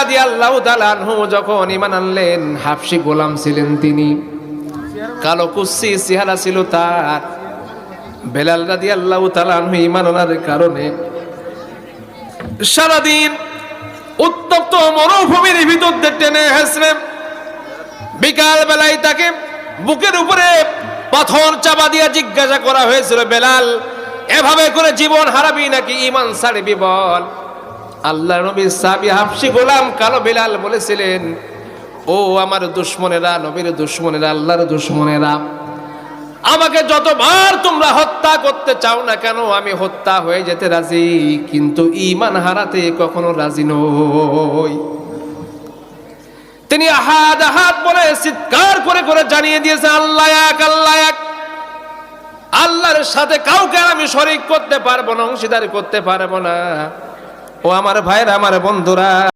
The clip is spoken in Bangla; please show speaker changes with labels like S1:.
S1: রাদিয়াল্লাহু তাআলা আনহু যখন ঈমান আনলেন, হাবশী গোলাম ছিলেন তিনি, কালো কুচ্ছি চেহারা ছিল তার। বেলাল রাদিয়াল্লাহু তাআলা আনহু ঈমান আনার কারণে সারাদিন উত্তপ্ত মরুভূমির ভিতর দিয়ে টেনে হেসড়ে বিকাল বেলায় তাকে বুকের উপরে পাথর চাপা দিয়ে জিজ্ঞাসা করা হয়েছিল, বেলাল এভাবে করে জীবন হারাবি নাকি ঈমান ছাড়বি বল? আল্লাহর নবীর সাহাবী হাবশী গোলাম কালো বেলাল বলেছিলেন, ও আমার দুশমনেরা, নবীর দুশমনেরা, আল্লাহর দুশমনেরা, আমাকে যতবার তোমরা হত্যা করতে চাও না কেন আমি হত্যা হয়ে যেতে রাজি, কিন্তু ঈমান হারাতে কখনো রাজি নই। তিনি আহাদ আহাদ বলে চিৎকার করে করে জানিয়ে দিয়েছে, আল্লাহ এক, আল্লাহ এক, আল্লাহর সাথে কাউকে আমি শরীক করতে পারবো না, অংশীদার করতে পারবো না। ও আমার ভাইরা, আমার বন্ধুরা,